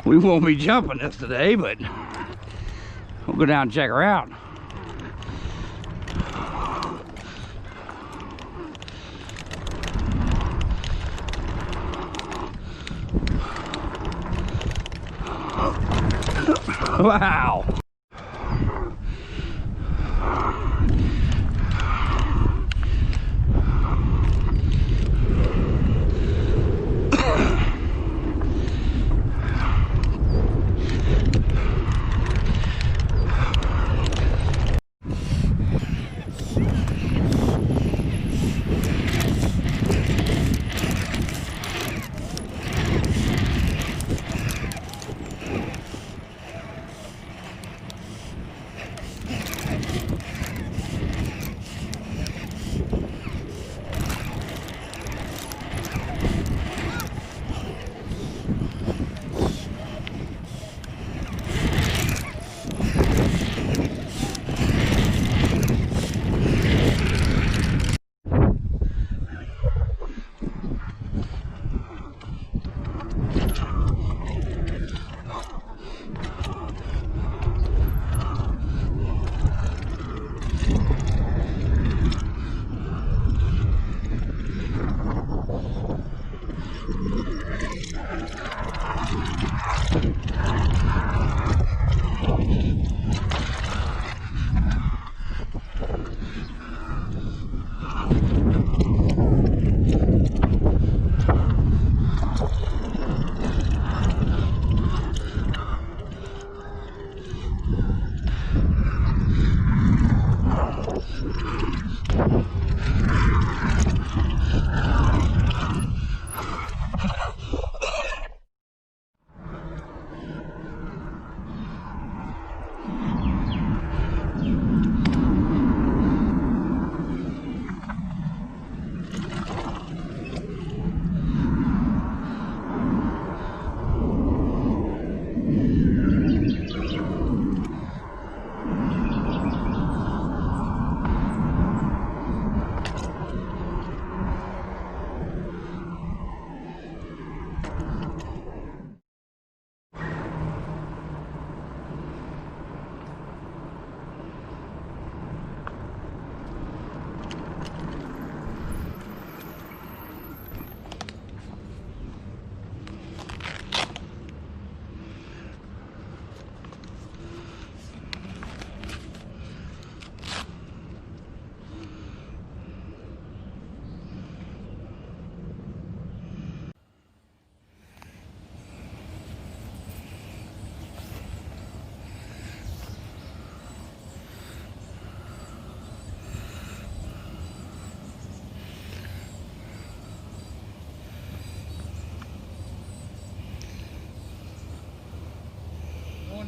We won't be jumping this today, but we'll go down and check her out. Wow.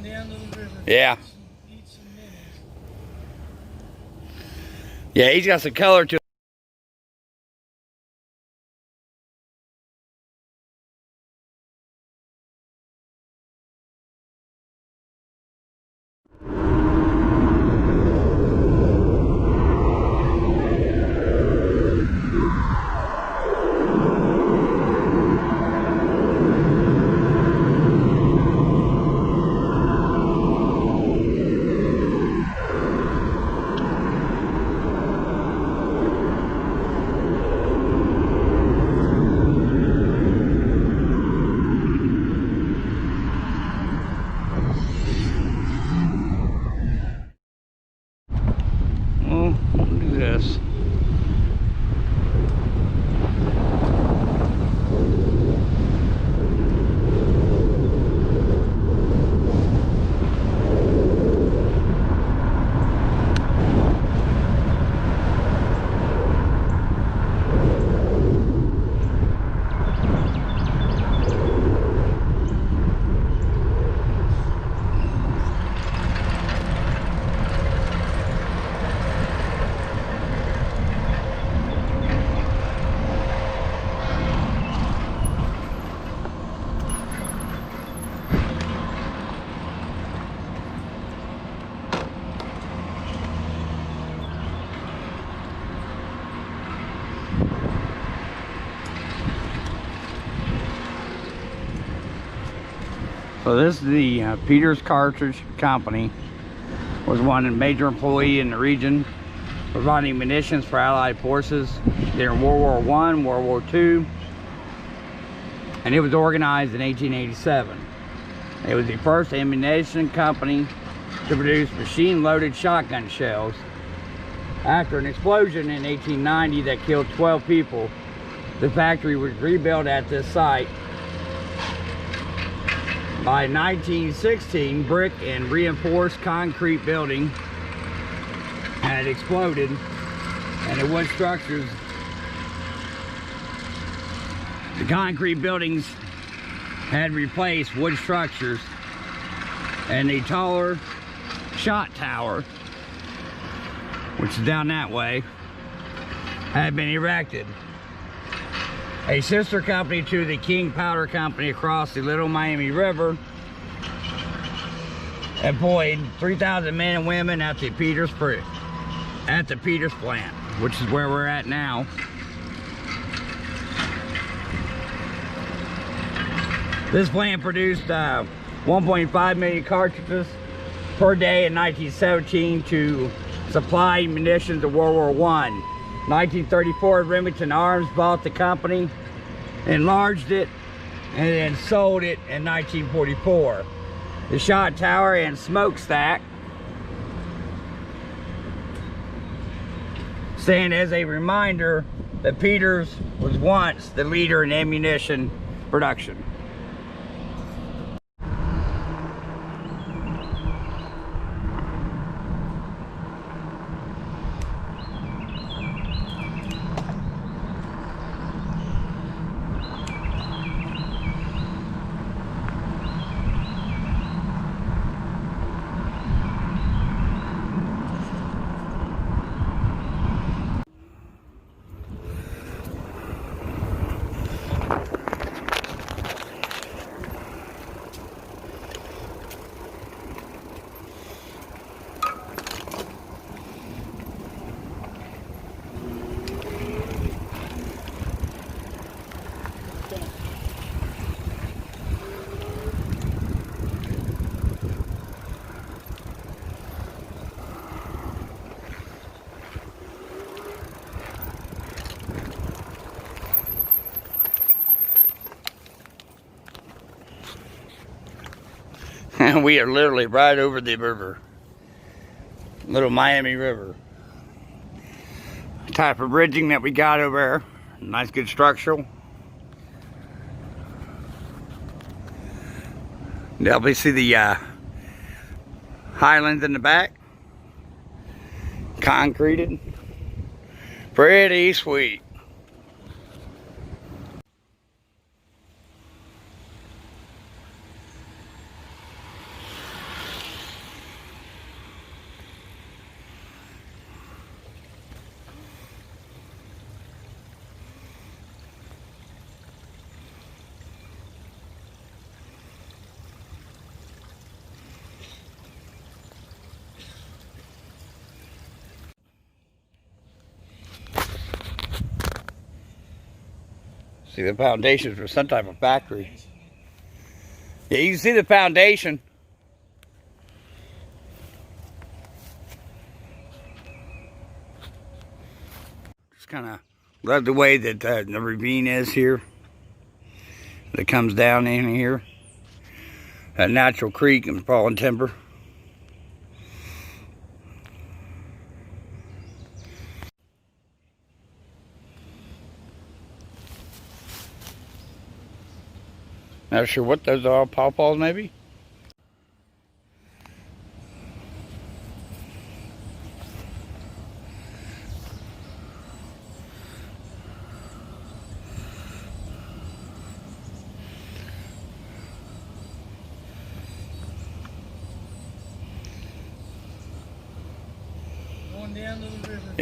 Down to the river. Yeah. Eat some minis. Yeah, he's got some color to it. So this is the Peters Cartridge Company. Was one major employee in the region, providing munitions for Allied forces during World War I, World War II, and it was organized in 1887. It was the first ammunition company to produce machine-loaded shotgun shells. After an explosion in 1890 that killed 12 people, the factory was rebuilt at this site. By 1916, brick and reinforced concrete building had exploded, and the wood structures, the concrete buildings had replaced wood structures, and the taller shot tower, which is down that way, had been erected. A sister company to the King Powder Company across the Little Miami River employed 3,000 men and women at the Peters plant, which is where we're at now. This plant produced 1.5 million cartridges per day in 1917 to supply munitions to World War I. 1934, Remington Arms bought the company, enlarged it, and then sold it in 1944. The shot tower and smokestack stand as a reminder that Peters was once the leader in ammunition production. And we are literally right over the river, Little Miami River. Type of bridging that we got over there, nice good structural. Definitely see the highlands in the back, concreted, pretty sweet. See, the foundations for some type of factory. Yeah, you can see the foundation. Just kind of love the way that the ravine is here. That comes down in here. A natural creek and fallen timber. Not sure what those are, pawpaws maybe? Going down to the river.